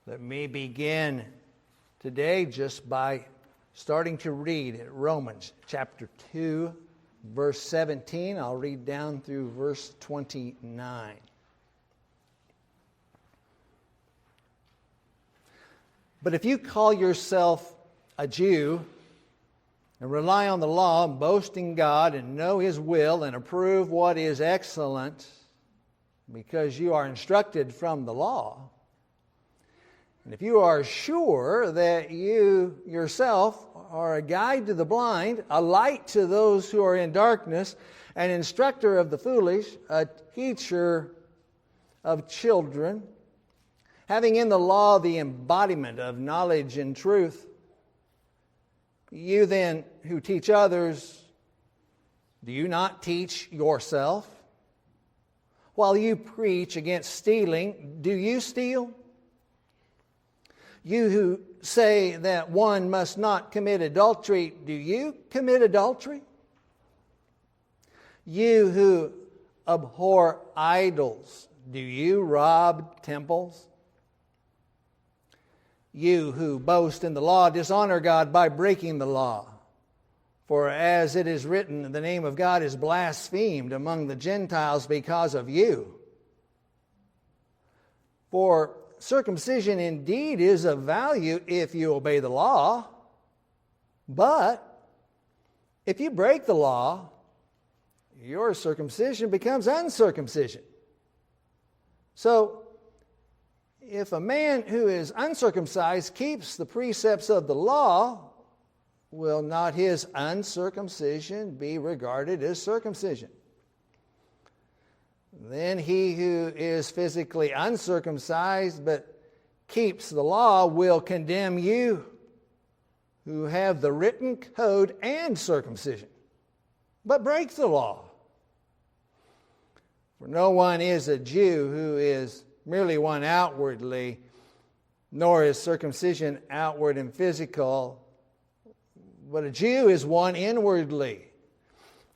Let me begin today just by starting to read Romans chapter 2, verse 17. I'll read down through verse 29. But if you call yourself a Jew and rely on the law, and boast in God, and know His will, and approve what is excellent, because you are instructed from the law, and if you are sure that you yourself are a guide to the blind, a light to those who are in darkness, an instructor of the foolish, a teacher of children, having in the law the embodiment of knowledge and truth, you then who teach others, do you not teach yourself? While you preach against stealing, do you steal? You who say that one must not commit adultery, do you commit adultery? You who abhor idols, do you rob temples? You who boast in the law dishonor God by breaking the law. For as it is written, the name of God is blasphemed among the Gentiles because of you. For circumcision indeed is of value if you obey the law, but if you break the law, your circumcision becomes uncircumcision. So, if a man who is uncircumcised keeps the precepts of the law, will not his uncircumcision be regarded as circumcision? Then he who is physically uncircumcised but keeps the law will condemn you who have the written code and circumcision, but break the law. For no one is a Jew who is merely one outwardly, nor is circumcision outward and physical, but a Jew is one inwardly.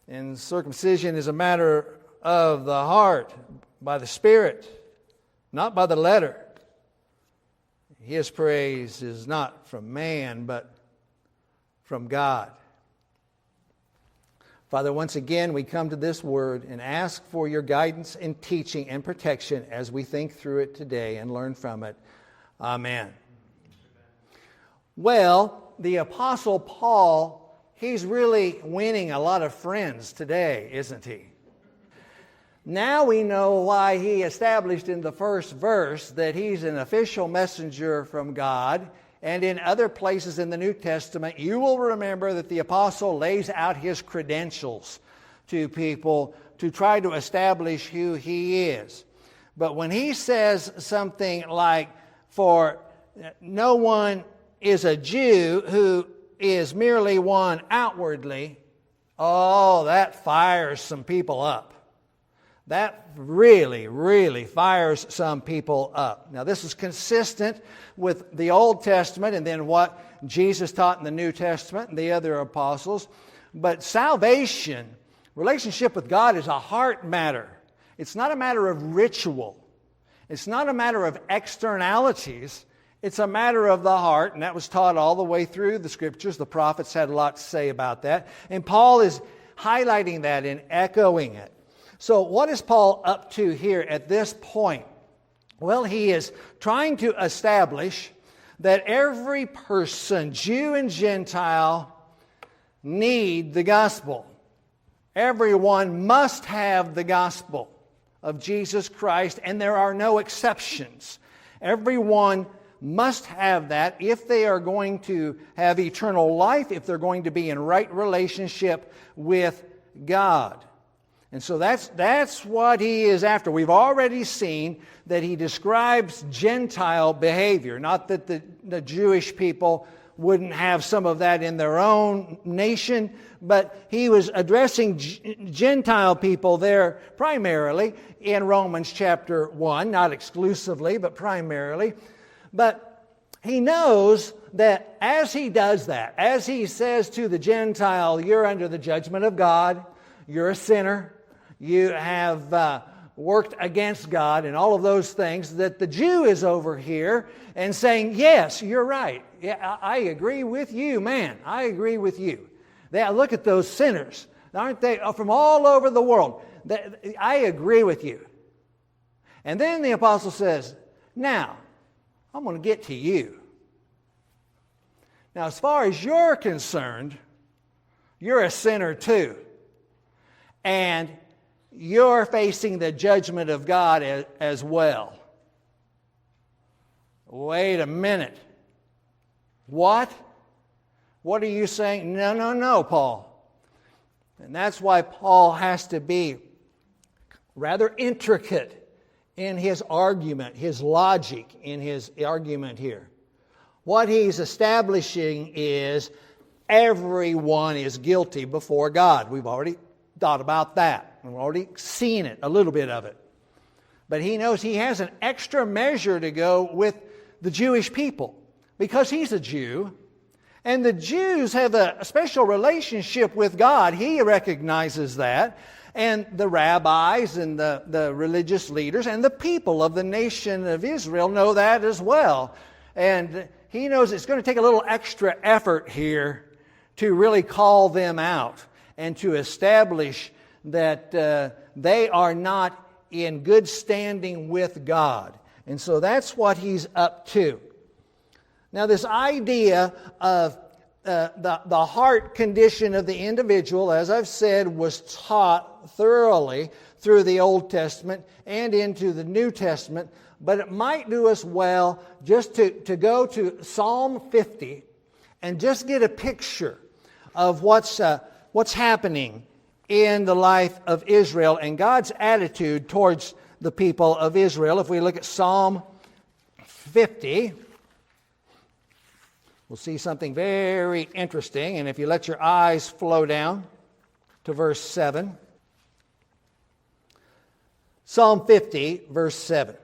And circumcision is a matter of the heart, by the Spirit, not by the letter. His praise is not from man, but from God. Father, once again, we come to this word and ask for your guidance and teaching and protection as we think through it today and learn from it. Amen. Well, the Apostle Paul, he's really winning a lot of friends today, isn't he? Now we know why he established in the first verse that he's an official messenger from God. And in other places in the New Testament, you will remember that the apostle lays out his credentials to people to try to establish who he is. But when he says something like, for no one is a Jew who is merely one outwardly, oh, that fires some people up. That really fires some people up. Now, this is consistent with the Old Testament and then what Jesus taught in the New Testament and the other apostles. But salvation, relationship with God, is a heart matter. It's not a matter of ritual. It's not a matter of externalities. It's a matter of the heart, and that was taught all the way through the Scriptures. The prophets had a lot to say about that. And Paul is highlighting that and echoing it. So what is Paul up to here at this point? Well, he is trying to establish that every person, Jew and Gentile, need the gospel. Everyone must have the gospel of Jesus Christ, and there are no exceptions. Everyone must have that if they are going to have eternal life, if they're going to be in right relationship with God. And so that's what he is after. We've already seen that he describes Gentile behavior. Not that the Jewish people wouldn't have some of that in their own nation, but he was addressing Gentile people there primarily in Romans chapter 1, not exclusively, but primarily. But he knows that as he does that, as he says to the Gentile, you're under the judgment of God, you're a sinner, you have worked against God and all of those things, that the Jew is over here and saying, yes, you're right. Yeah, I agree with you, man. I agree with you. Look at those sinners. Aren't they from all over the world? I agree with you. And then the apostle says, now, I'm going to get to you. Now, as far as you're concerned, you're a sinner too. And you're facing the judgment of God as well. Wait a minute. What? What are you saying? No, Paul. And that's why Paul has to be rather intricate in his argument, his logic in his argument here. What he's establishing is everyone is guilty before God. We've already thought about that. We've already seen it, a little bit of it. But he knows he has an extra measure to go with the Jewish people because he's a Jew. And the Jews have a special relationship with God. He recognizes that. And the rabbis and the religious leaders and the people of the nation of Israel know that as well. And he knows it's going to take a little extra effort here to really call them out and to establish that they are not in good standing with God. And so that's what he's up to. Now, this idea of the heart condition of the individual, as I've said, was taught thoroughly through the Old Testament and into the New Testament. But it might do us well just to go to Psalm 50 and just get a picture of what's happening in the life of Israel and God's attitude towards the people of Israel. If we look at Psalm 50, we'll see something very interesting. And if you let your eyes flow down to verse 7. Psalm 50, verse 7.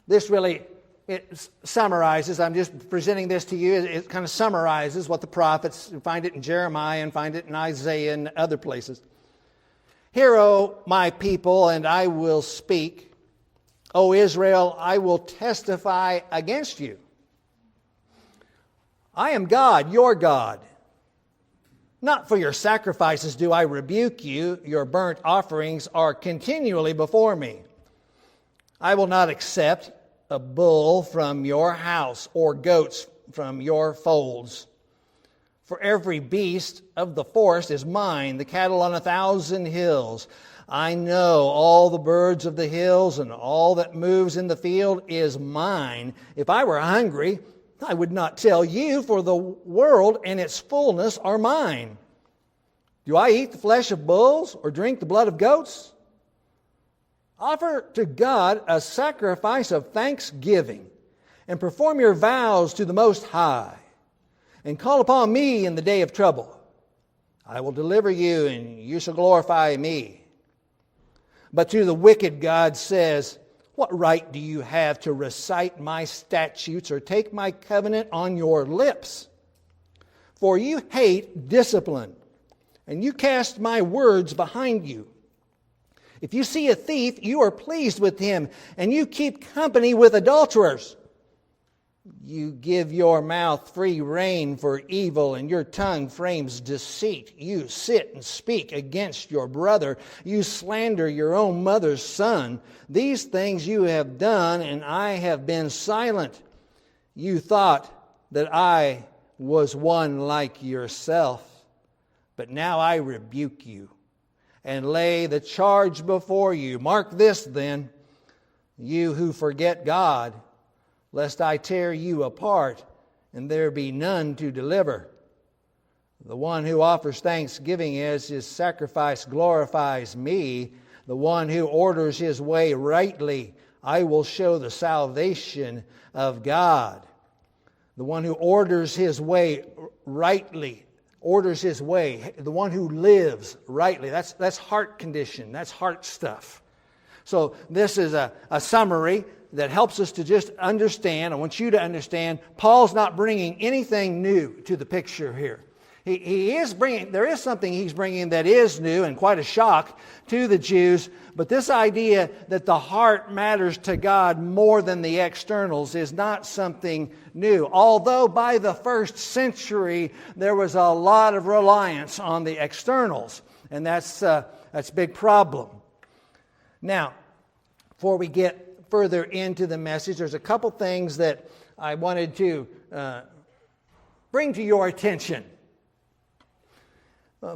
This really, it summarizes, I'm just presenting this to you, it kind of summarizes what the prophets, you find it in Jeremiah and find it in Isaiah and other places. Hear, O my people, and I will speak. O Israel, I will testify against you. I am God, your God. Not for your sacrifices do I rebuke you. Your burnt offerings are continually before me. I will not accept a bull from your house or goats from your folds. For every beast of the forest is mine, the cattle on 1,000 hills. I know all the birds of the hills, and all that moves in the field is mine. If I were hungry, I would not tell you, for the world and its fullness are mine. Do I eat the flesh of bulls or drink the blood of goats? Offer to God a sacrifice of thanksgiving, and perform your vows to the Most High, and call upon me in the day of trouble. I will deliver you, and you shall glorify me. But to the wicked God says, what right do you have to recite my statutes or take my covenant on your lips? For you hate discipline, and you cast my words behind you. If you see a thief, you are pleased with him, and you keep company with adulterers. You give your mouth free rein for evil, and your tongue frames deceit. You sit and speak against your brother. You slander your own mother's son. These things you have done, and I have been silent. You thought that I was one like yourself. But now I rebuke you and lay the charge before you. Mark this then, you who forget God, lest I tear you apart and there be none to deliver. The one who offers thanksgiving as his sacrifice glorifies me. The one who orders his way rightly, I will show the salvation of God. The one who orders his way rightly, orders his way, the one who lives rightly. That's heart condition. That's heart stuff. So this is a summary that helps us to just understand. I want you to understand, Paul's not bringing anything new to the picture here. There is something he's bringing that is new and quite a shock to the Jews, but this idea that the heart matters to God more than the externals is not something new. Although by the first century there was a lot of reliance on the externals, and that's a big problem. Now, before we get further into the message, there's a couple things that I wanted to bring to your attention.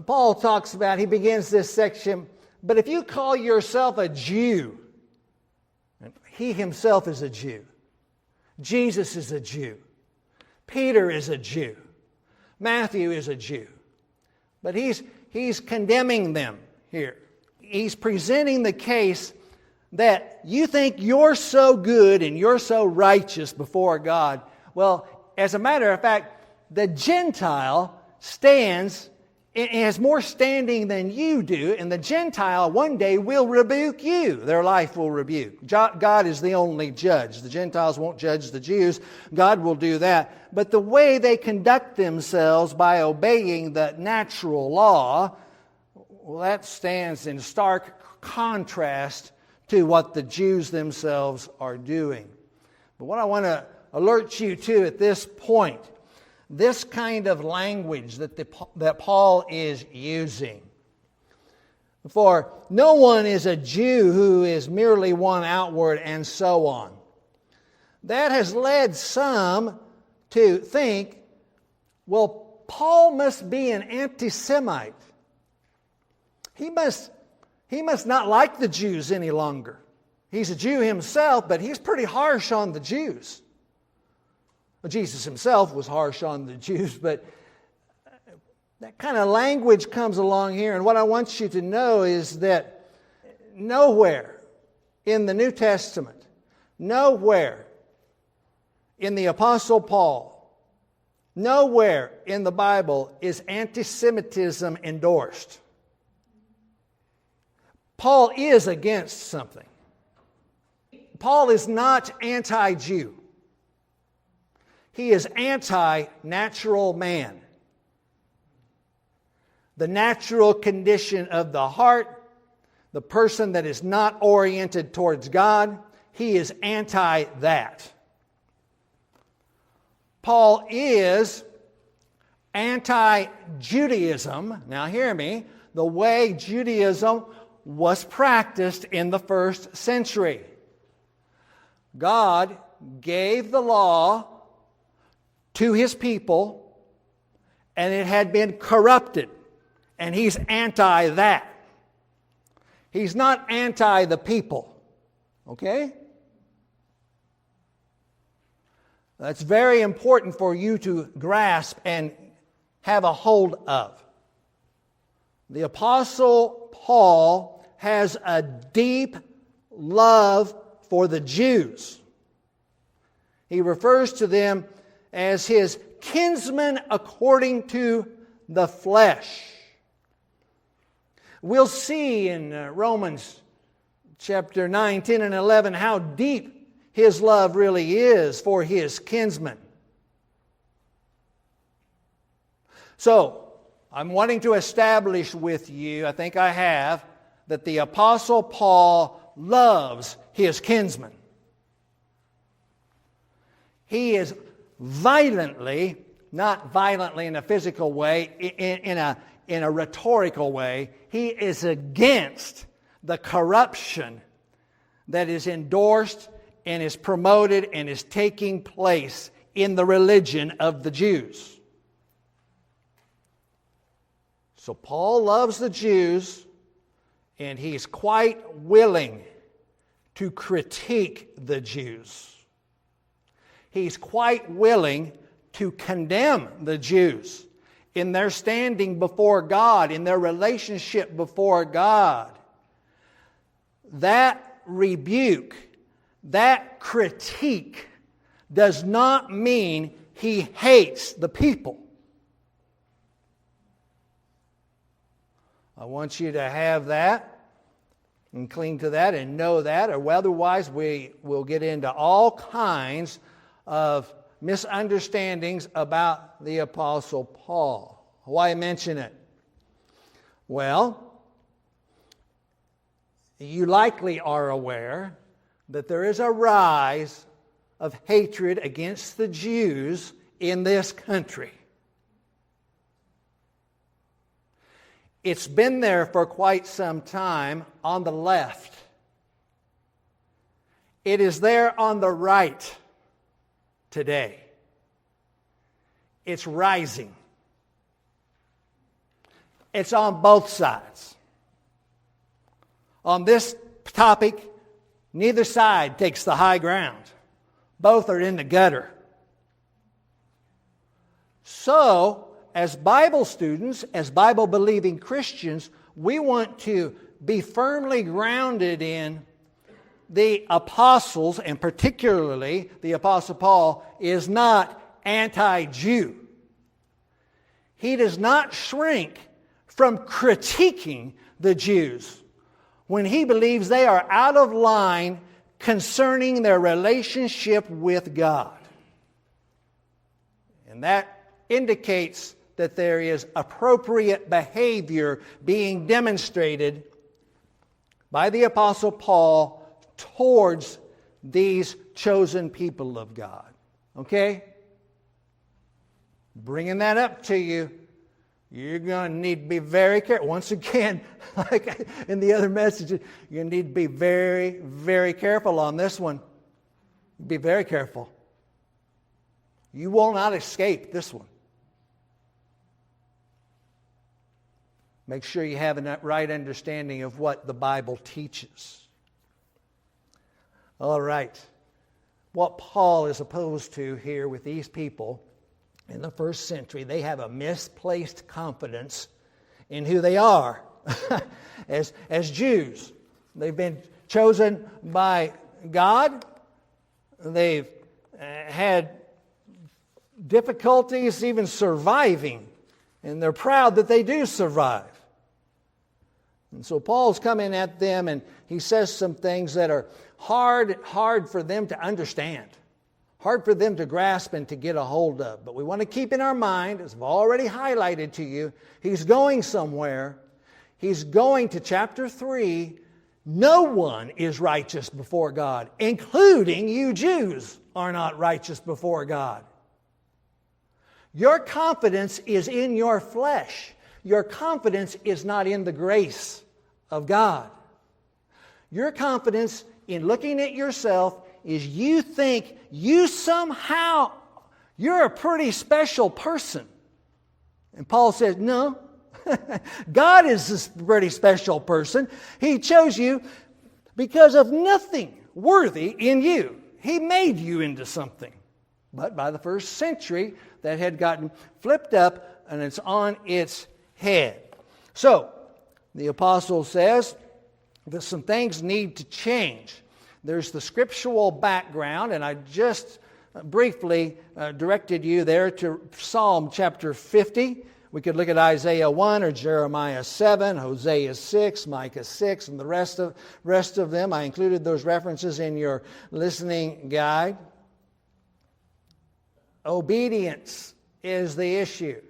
Paul talks about, he begins this section, but if you call yourself a Jew, and he himself is a Jew, Jesus is a Jew, Peter is a Jew, Matthew is a Jew, but he's condemning them here. He's presenting the case that you think you're so good and you're so righteous before God. Well, as a matter of fact, the Gentile stands, it has more standing than you do, and the Gentile one day will rebuke you. Their life will rebuke. God is the only judge. The Gentiles won't judge the Jews. God will do that. But the way they conduct themselves by obeying the natural law, well, that stands in stark contrast to what the Jews themselves are doing. But what I want to alert you to at this point, this kind of language that Paul is using. For no one is a Jew who is merely one outward, and so on. That has led some to think, well, Paul must be an anti-Semite. He must not like the Jews any longer. He's a Jew himself, but he's pretty harsh on the Jews. Well, Jesus himself was harsh on the Jews, but that kind of language comes along here. And what I want you to know is that nowhere in the New Testament, nowhere in the Apostle Paul, nowhere in the Bible is anti-Semitism endorsed. Paul is against something. Paul is not anti-Jew. He is anti-natural man. The natural condition of the heart, the person that is not oriented towards God, he is anti that. Paul is anti-Judaism. Now hear me, the way Judaism was practiced in the first century. God gave the law to his people, and it had been corrupted, and he's anti that. He's not anti the people, okay? That's very important for you to grasp and have a hold of. The Apostle Paul has a deep love for the Jews. He refers to them as his kinsmen according to the flesh. We'll see in Romans chapter 9, 10, and 11 how deep his love really is for his kinsmen. So, I'm wanting to establish with you, I think I have, that the Apostle Paul loves his kinsmen. He is violently, not violently in a physical way, in a rhetorical way, he is against the corruption that is endorsed and is promoted and is taking place in the religion of the Jews. So Paul loves the Jews, and he's quite willing to critique the Jews. He's quite willing to condemn the Jews in their standing before God, in their relationship before God. That rebuke, that critique does not mean he hates the people. I want you to have that and cling to that and know that, or otherwise we will get into all kinds of misunderstandings about the Apostle Paul. Why mention it? Well, you likely are aware that there is a rise of hatred against the Jews in this country. It's been there for quite some time on the left. It is there on the right today. It's rising. It's on both sides. On this topic, neither side takes the high ground. Both are in the gutter. So, as Bible students, as Bible-believing Christians, we want to be firmly grounded in the apostles, and particularly the Apostle Paul, is not anti-Jew. He does not shrink from critiquing the Jews when he believes they are out of line concerning their relationship with God. And that indicates that there is appropriate behavior being demonstrated by the Apostle Paul towards these chosen people of God. Okay? Bringing that up to you, you're going to need to be very careful. Once again, like in the other messages, you need to be very, very careful on this one. Be very careful. You will not escape this one. Make sure you have a right understanding of what the Bible teaches. All right. What Paul is opposed to here with these people in the first century, they have a misplaced confidence in who they are as Jews. They've been chosen by God. They've had difficulties even surviving, and they're proud that they do survive. And so Paul's coming at them, and he says some things that are hard for them to understand, hard for them to grasp and to get a hold of. But we want to keep in our mind, as I've already highlighted to you, he's going somewhere. He's going to chapter 3. No one is righteous before God, including you Jews are not righteous before God. Your confidence is in your flesh. Your confidence is not in the grace of God. Your confidence in looking at yourself is you think you're a pretty special person. And Paul says, no, God is a pretty special person. He chose you because of nothing worthy in you. He made you into something. But by the first century, that had gotten flipped up and it's on its head. So, the apostle says that some things need to change. There's the scriptural background, and I just briefly directed you there to Psalm chapter 50. We could look at Isaiah 1 or Jeremiah 7, Hosea 6, Micah 6, and the rest of them. I included those references in your listening guide. Obedience is the issue.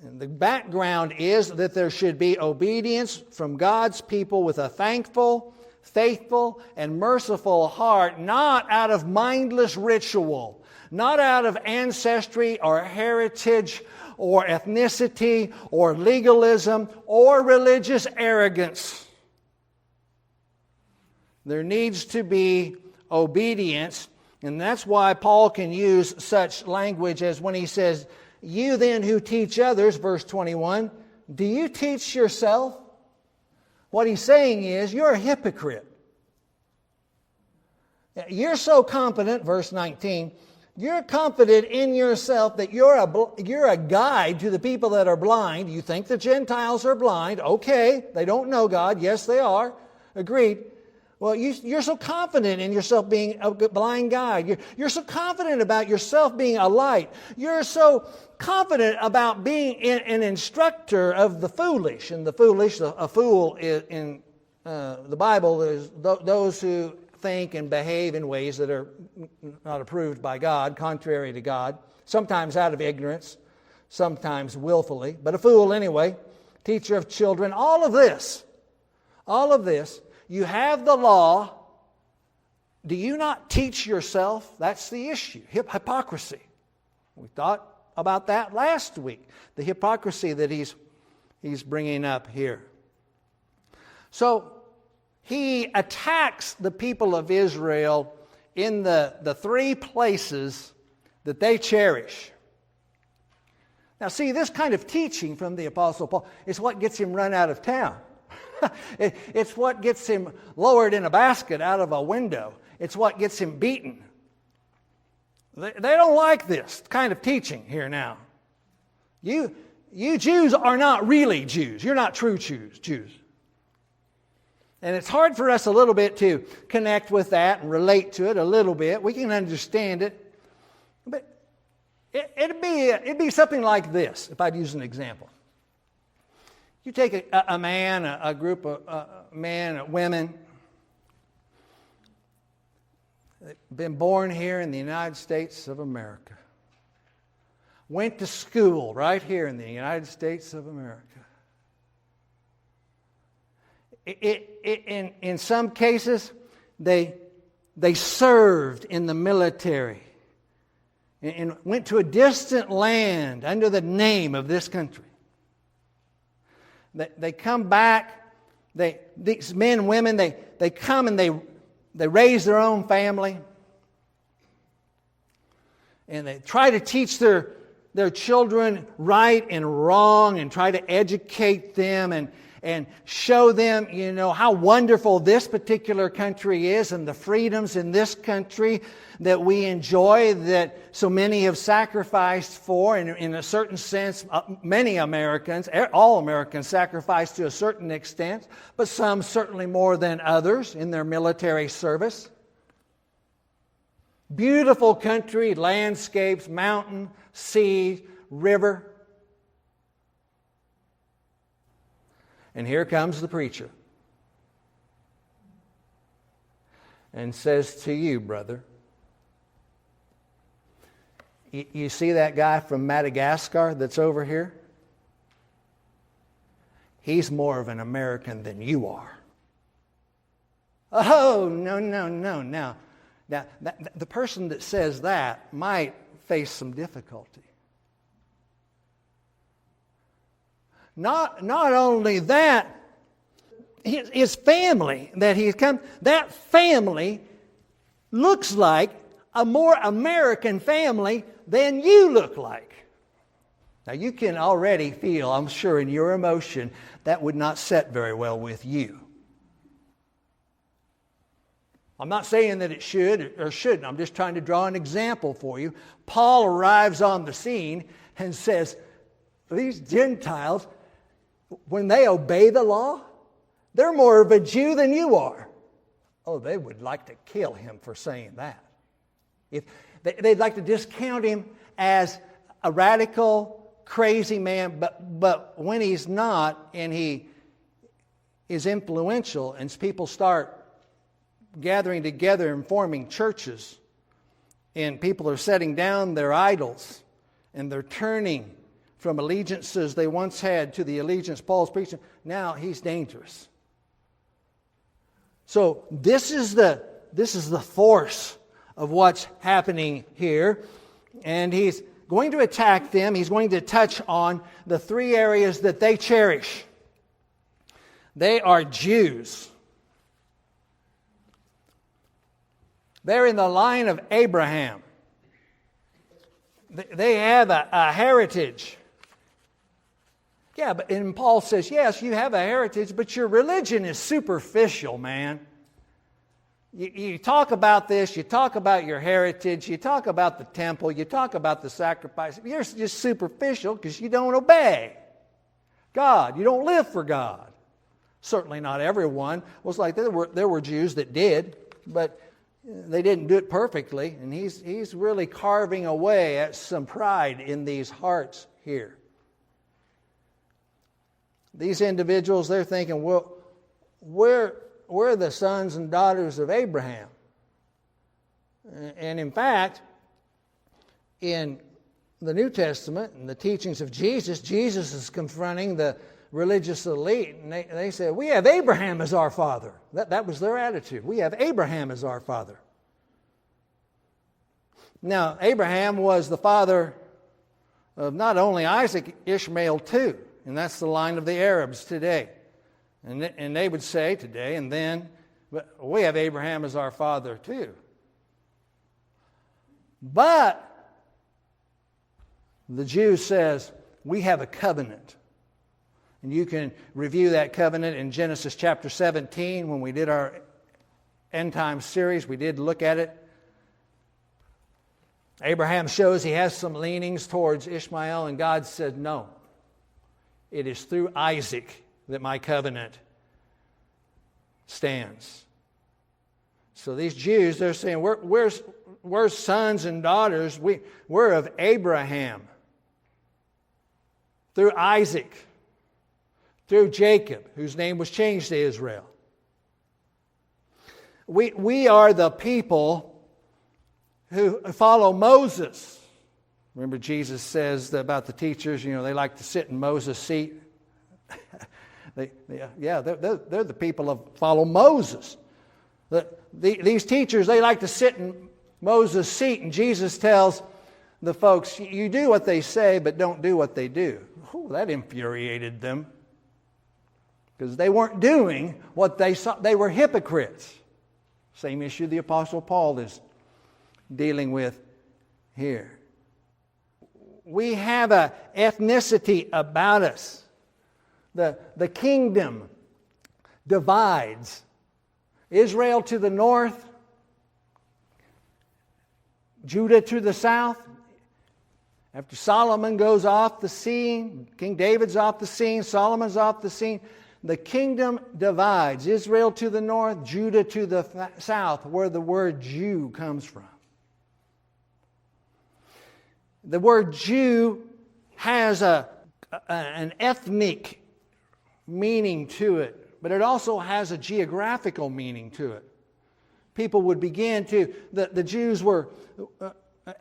And the background is that there should be obedience from God's people with a thankful, faithful, and merciful heart, not out of mindless ritual, not out of ancestry or heritage or ethnicity or legalism or religious arrogance. There needs to be obedience, and that's why Paul can use such language as when he says, "You then who teach others," verse 21, "do you teach yourself?" What he's saying is, you're a hypocrite. You're so confident, verse 19, you're confident in yourself that you're a guide to the people that are blind. You think the Gentiles are blind. Okay, they don't know God. Yes, they are. Agreed. Well, you're so confident in yourself being a blind guide. You're so confident about yourself being a light. You're so confident about being an instructor of the foolish. And the foolish, a fool in the Bible is those who think and behave in ways that are not approved by God, contrary to God, sometimes out of ignorance, sometimes willfully, but a fool anyway, teacher of children, all of this, you have the law. Do you not teach yourself? That's the issue, hypocrisy. We thought about that last week, the hypocrisy that he's bringing up here. So he attacks the people of Israel in the three places that they cherish. Now see, this kind of teaching from the Apostle Paul is what gets him run out of town. It's what gets him lowered in a basket out of a window. It's what gets him beaten. They don't like this kind of teaching here now. You Jews are not really Jews. You're not true Jews. And it's hard for us a little bit to connect with that and relate to it a little bit. We can understand it. But it'd be something like this, if I'd use an example. You take a man, a group of men, women, been born here in the United States of America. Went to school right here in the United States of America. In some cases, they served in the military and went to a distant land under the name of this country. They come back. These men and women, they come and they raise their own family. And they try to teach their children right and wrong and try to educate them and show them, how wonderful this particular country is and the freedoms in this country that we enjoy, that so many have sacrificed for. And in a certain sense, many Americans, all Americans sacrifice to a certain extent, but some certainly more than others in their military service. Beautiful country, landscapes, mountain, sea, river. And here comes the preacher and says to you, brother, you see that guy from Madagascar that's over here? He's more of an American than you are. Oh, no. Now, the person that says that might face some difficulty. Not only that, his family that he's come, that family looks like a more American family than you look like. Now you can already feel, I'm sure, in your emotion, that would not set very well with you. I'm not saying that it should or shouldn't. I'm just trying to draw an example for you. Paul arrives on the scene and says, these Gentiles, when they obey the law, they're more of a Jew than you are. Oh, they would like to kill him for saying that. If they'd like to discount him as a radical, crazy man, but when he's not and he is influential and people start gathering together and forming churches and people are setting down their idols and they're turning from allegiances they once had to the allegiance Paul's preaching, now he's dangerous. So this is the force of what's happening here. And he's going to attack them. He's going to touch on the three areas that they cherish. They are Jews. They're in the line of Abraham. They have a heritage. Yeah, and Paul says, yes, you have a heritage, but your religion is superficial, man. You talk about this, you talk about your heritage, you talk about the temple, you talk about the sacrifice. You're just superficial because you don't obey God. You don't live for God. Certainly not everyone. It was like there were Jews that did, but they didn't do it perfectly. And he's really carving away at some pride in these hearts here. These individuals, they're thinking, well, we're the sons and daughters of Abraham. And in fact, in the New Testament and the teachings of Jesus, Jesus is confronting the religious elite, and they said, we have Abraham as our father. That was their attitude. We have Abraham as our father. Now, Abraham was the father of not only Isaac, Ishmael too, and that's the line of the Arabs today. And they would say today and then, we have Abraham as our father too. But the Jew says, we have a covenant. And you can review that covenant in Genesis chapter 17. When we did our end time series, we did look at it. Abraham shows he has some leanings towards Ishmael, and God said, no. It is through Isaac that my covenant stands. So these Jews, they're saying, we're sons and daughters. We're of Abraham. Through Isaac. Through Jacob, whose name was changed to Israel. We are the people who follow Moses. Remember, Jesus says about the teachers, they like to sit in Moses' seat. They're the people who follow Moses. These teachers, they like to sit in Moses' seat, and Jesus tells the folks, you do what they say, but don't do what they do. Ooh, that infuriated them. Because they weren't doing what they saw. They were hypocrites. Same issue the Apostle Paul is dealing with here. We have an ethnicity about us. The kingdom divides. Israel to the north, Judah to the south. After Solomon goes off the scene, King David's off the scene, Solomon's off the scene, the kingdom divides. Israel to the north, Judah to the south, where the word Jew comes from. The word Jew has an ethnic meaning to it, but it also has a geographical meaning to it. People would begin to, the Jews were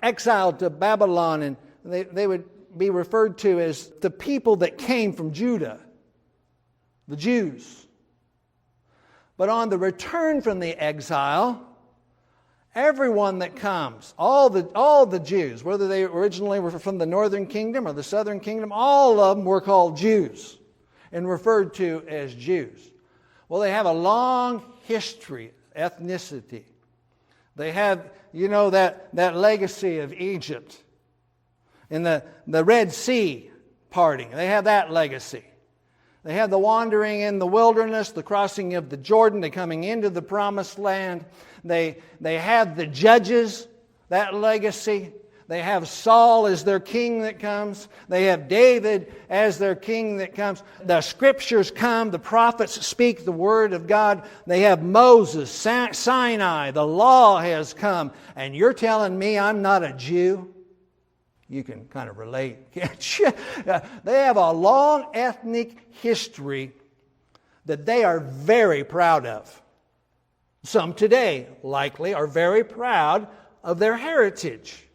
exiled to Babylon, and they would be referred to as the people that came from Judah, the Jews. But on the return from the exile, everyone that comes, all the Jews, whether they originally were from the northern kingdom or the southern kingdom, all of them were called Jews and referred to as Jews. Well, they have a long history, ethnicity. They have, that legacy of Egypt and the Red Sea parting. They have that legacy. They have the wandering in the wilderness, the crossing of the Jordan, the coming into the promised land. They have the judges, that legacy. They have Saul as their king that comes. They have David as their king that comes. The scriptures come. The prophets speak the word of God. They have Moses, Sinai. The law has come. And you're telling me I'm not a Jew? You can kind of relate, can't you? They have a long ethnic history that they are very proud of. Some today, likely, are very proud of their heritage.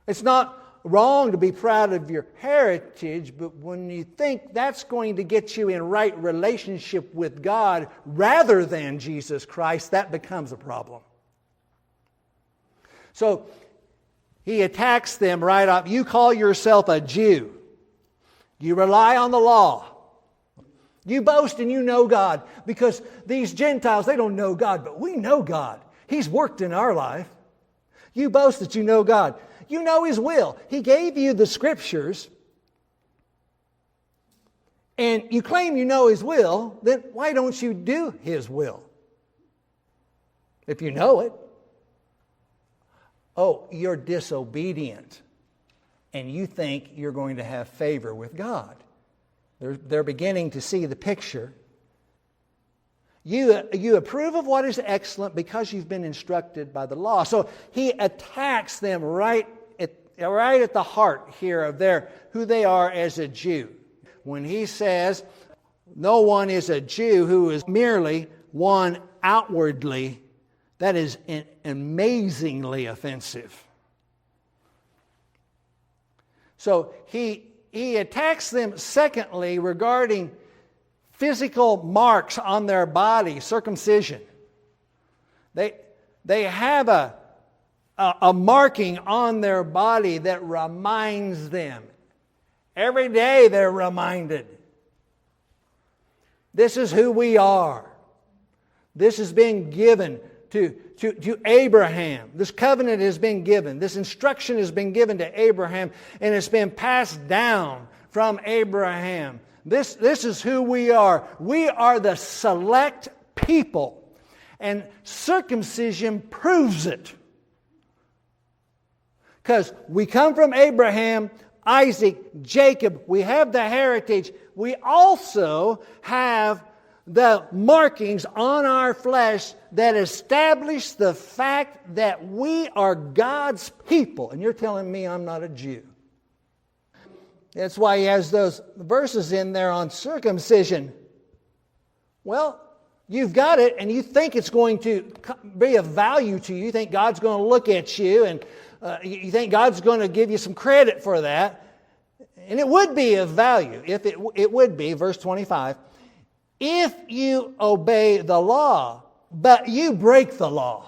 It's not wrong to be proud of your heritage, but when you think that's going to get you in right relationship with God rather than Jesus Christ, that becomes a problem. So, he attacks them right off. You call yourself a Jew. You rely on the law. You boast and you know God. Because these Gentiles, they don't know God, but we know God. He's worked in our life. You boast that you know God. You know His will. He gave you the Scriptures. And you claim you know His will, then why don't you do His will? If you know it. Oh, you're disobedient, and you think you're going to have favor with God. They're beginning to see the picture. You approve of what is excellent because you've been instructed by the law. So he attacks them right at the heart here of who they are as a Jew. When he says, no one is a Jew who is merely one outwardly, that is amazingly offensive. So he attacks them, secondly, regarding physical marks on their body, circumcision. They have a marking on their body that reminds them. Every day they're reminded. This is who we are. This has been given to Abraham. This covenant has been given. This instruction has been given to Abraham, and it's been passed down from Abraham. This is who we are. We are the select people, and circumcision proves it. Because we come from Abraham, Isaac, Jacob. We have the heritage. We also have the markings on our flesh that establish the fact that we are God's people. And you're telling me I'm not a Jew. That's why he has those verses in there on circumcision. Well, you've got it and you think it's going to be of value to you. You think God's going to look at you and you think God's going to give you some credit for that. And it would be of value. If it would be, verse 25, if you obey the law, but you break the law.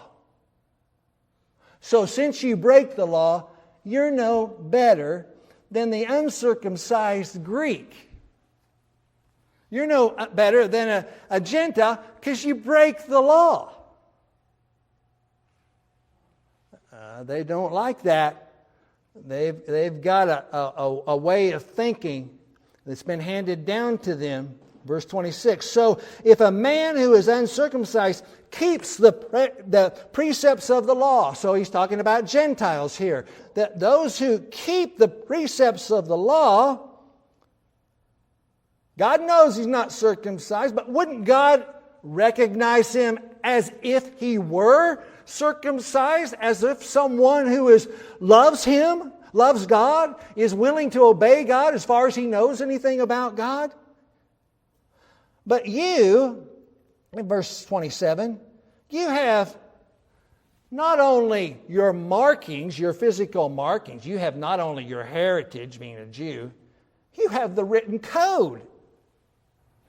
So since you break the law, you're no better than the uncircumcised Greek. You're no better than a Gentile because you break the law. They don't like that. They've got a way of thinking that's been handed down to them. Verse 26, so if a man who is uncircumcised keeps the precepts of the law, so he's talking about Gentiles here, that those who keep the precepts of the law, God knows he's not circumcised, but wouldn't God recognize him as if he were circumcised, as if someone who loves him, loves God, is willing to obey God as far as he knows anything about God? But you, in verse 27, you have not only your markings, your physical markings, you have not only your heritage, being a Jew, you have the written code,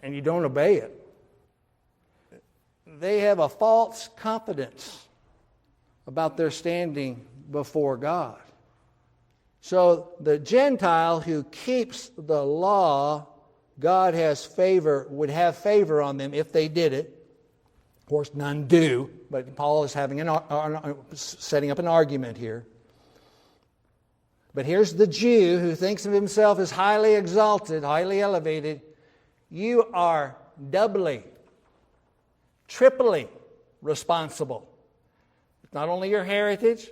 and you don't obey it. They have a false confidence about their standing before God. So the Gentile who keeps the law, God would have favor on them if they did it. Of course, none do, but Paul is setting up an argument here. But here's the Jew who thinks of himself as highly exalted, highly elevated. You are doubly, triply responsible. It's not only your heritage,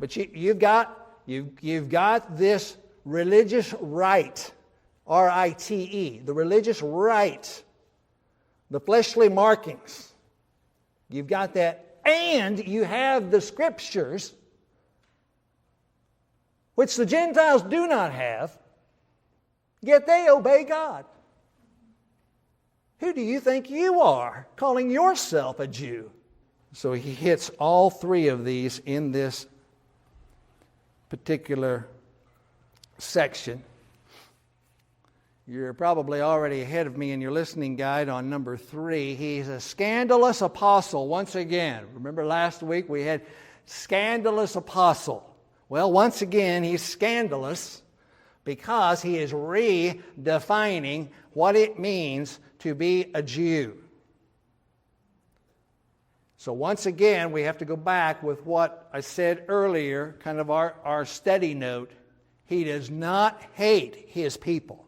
but you've got this religious right. R-I-T-E, the religious right, the fleshly markings. You've got that, and you have the Scriptures, which the Gentiles do not have, yet they obey God. Who do you think you are, calling yourself a Jew? So he hits all three of these in this particular section. You're probably already ahead of me in your listening guide on number 3. He's a scandalous apostle once again. Remember last week we had scandalous apostle. Well, once again, he's scandalous because he is redefining what it means to be a Jew. So once again, we have to go back with what I said earlier, kind of our study note. He does not hate his people.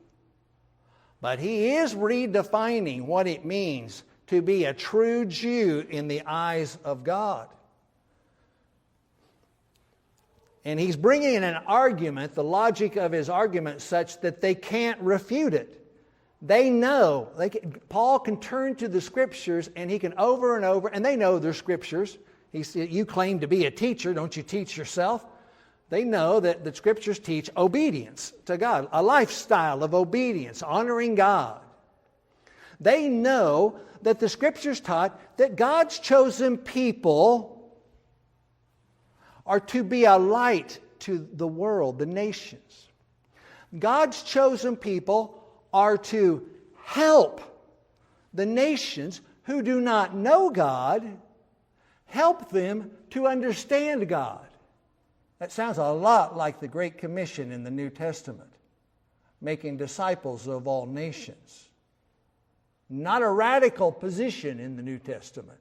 But he is redefining what it means to be a true Jew in the eyes of God. And he's bringing in an argument, the logic of his argument, such that they can't refute it. They know. Paul can turn to the Scriptures and he can over and over, and they know their Scriptures. He said, you claim to be a teacher, don't you teach yourself? They know that the Scriptures teach obedience to God, a lifestyle of obedience, honoring God. They know that the Scriptures taught that God's chosen people are to be a light to the world, the nations. God's chosen people are to help the nations who do not know God, help them to understand God. That sounds a lot like the Great Commission in the New Testament, making disciples of all nations. Not a radical position in the New Testament.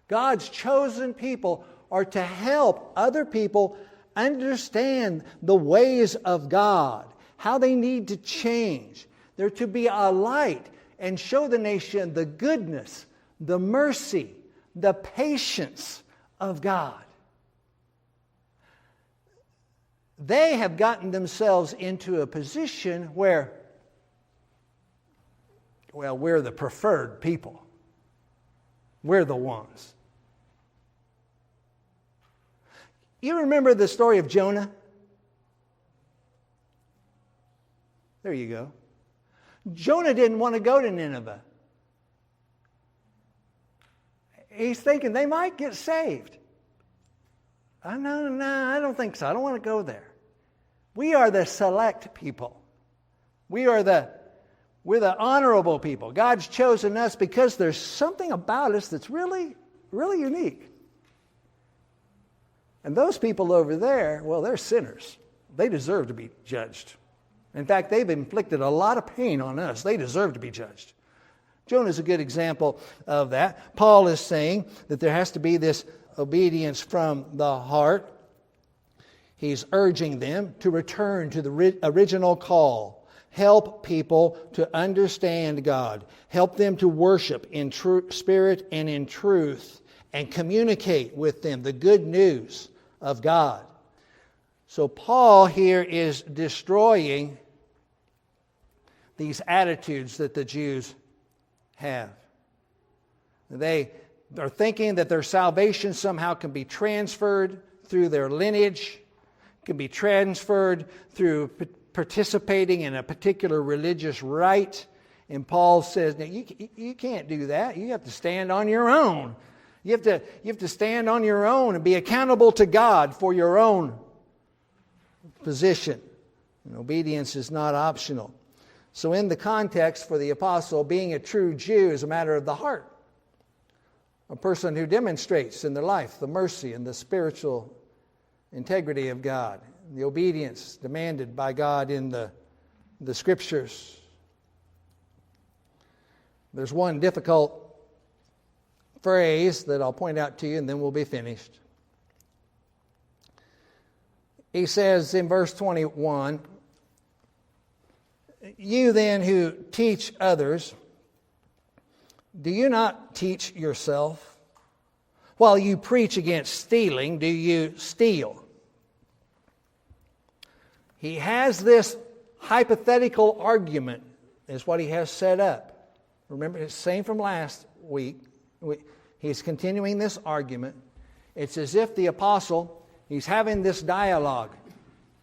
God's chosen people are to help other people understand the ways of God, how they need to change. They're to be a light and show the nation the goodness, the mercy, the patience of God. They have gotten themselves into a position where, well, we're the preferred people. We're the ones. You remember the story of Jonah? There you go. Jonah didn't want to go to Nineveh. He's thinking they might get saved. No, I don't think so. I don't want to go there. We are the select people. We're the honorable people. God's chosen us because there's something about us that's really, really unique. And those people over there, well, they're sinners. They deserve to be judged. In fact, they've inflicted a lot of pain on us. They deserve to be judged. Jonah is a good example of that. Paul is saying that there has to be this obedience from the heart. He's urging them to return to the original call. Help people to understand God. Help them to worship in spirit and in truth, and communicate with them the good news of God. So Paul here is destroying these attitudes that the Jews have. They are thinking that their salvation somehow can be transferred through their lineage, can be transferred through participating in a particular religious rite. And Paul says, now, you can't do that. You have to stand on your own. You have to stand on your own and be accountable to God for your own position. And obedience is not optional. So in the context for the apostle, being a true Jew is a matter of the heart. A person who demonstrates in their life the mercy and the spiritual integrity of God, the obedience demanded by God in the Scriptures. There's one difficult phrase that I'll point out to you, and then we'll be finished. He says in verse 21, "You then who teach others, do you not teach yourself? While you preach against stealing, do you steal?" He has this hypothetical argument, is what he has set up. Remember, it's the same from last week. He's continuing this argument. It's as if the apostle, he's having this dialogue.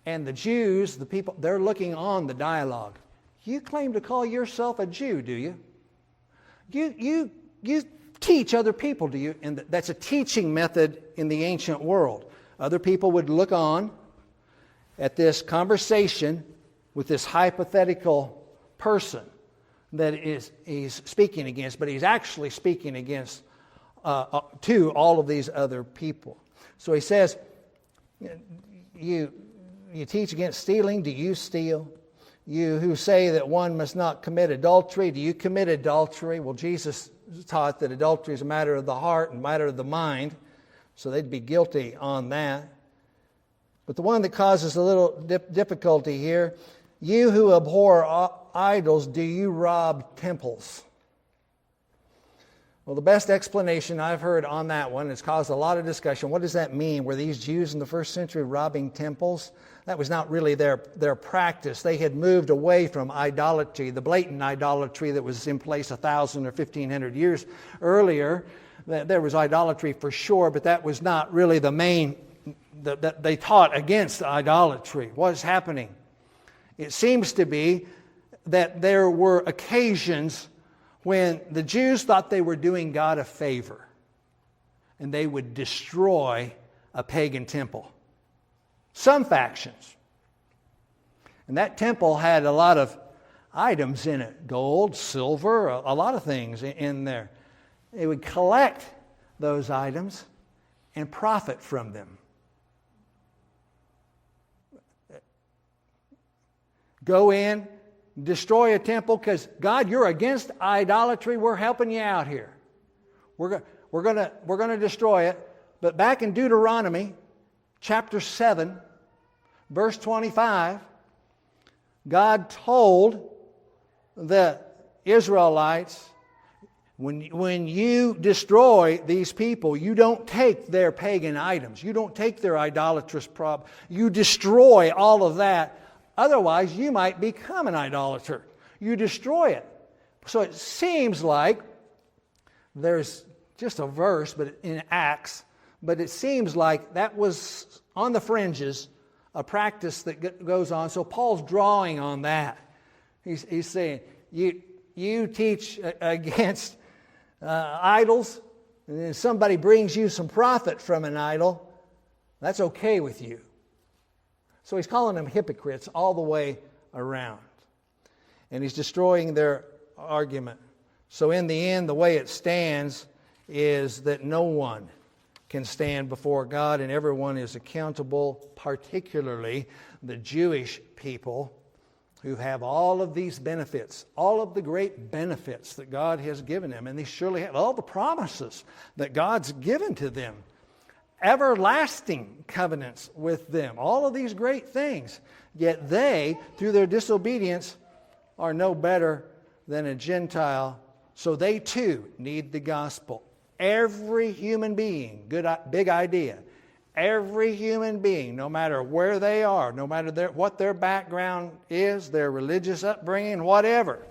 And the Jews, the people, they're looking on the dialogue. You claim to call yourself a Jew, do you? You teach other people, do you? And that's a teaching method in the ancient world. Other people would look on at this conversation with this hypothetical person that he's speaking against, but he's actually speaking against to all of these other people. So he says, you teach against stealing, do you steal? You who say that one must not commit adultery, do you commit adultery? Well, Jesus taught that adultery is a matter of the heart and a matter of the mind, so they'd be guilty on that. But the one that causes a little difficulty here, you who abhor idols, do you rob temples? Well, the best explanation I've heard on that one, it's caused a lot of discussion. What does that mean? Were these Jews in the first century robbing temples? That was not really their practice. They had moved away from idolatry, the blatant idolatry that was in place 1,000 or 1,500 years earlier. There was idolatry for sure, but that was not really the main, that they taught against idolatry. What is happening? It seems to be that there were occasions when the Jews thought they were doing God a favor, and they would destroy a pagan temple. Some factions. And that temple had a lot of items in it. Gold, silver, a lot of things in there. They would collect those items and profit from them. Go in, destroy a temple because, God, you're against idolatry. We're helping you out here. We're going to destroy it. But back in Deuteronomy chapter 7, verse 25, God told the Israelites, when you destroy these people, you don't take their pagan items. You don't take their idolatrous prop. You destroy all of that. Otherwise, you might become an idolater. You destroy it. So it seems like there's just a verse but in Acts, but it seems like that was on the fringes, a practice that goes on. So Paul's drawing on that. He's saying, you teach against idols, and then somebody brings you some profit from an idol, that's okay with you. So he's calling them hypocrites all the way around. And he's destroying their argument. So in the end, the way it stands is that no one can stand before God, and everyone is accountable, particularly the Jewish people who have all of these benefits, all of the great benefits that God has given them. And they surely have all the promises that God's given to them. Everlasting covenants with them. All of these great things. Yet they, through their disobedience, are no better than a Gentile. So they too need the gospel. Every human being, big idea. Every human being, no matter where they are, no matter what their background is, their religious upbringing, whatever,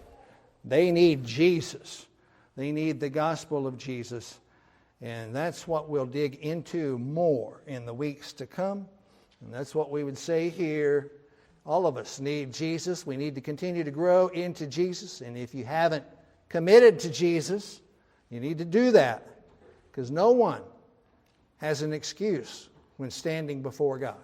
they need Jesus. They need the gospel of Jesus. And that's what we'll dig into more in the weeks to come. And that's what we would say here. All of us need Jesus. We need to continue to grow into Jesus. And if you haven't committed to Jesus, you need to do that. Because no one has an excuse when standing before God.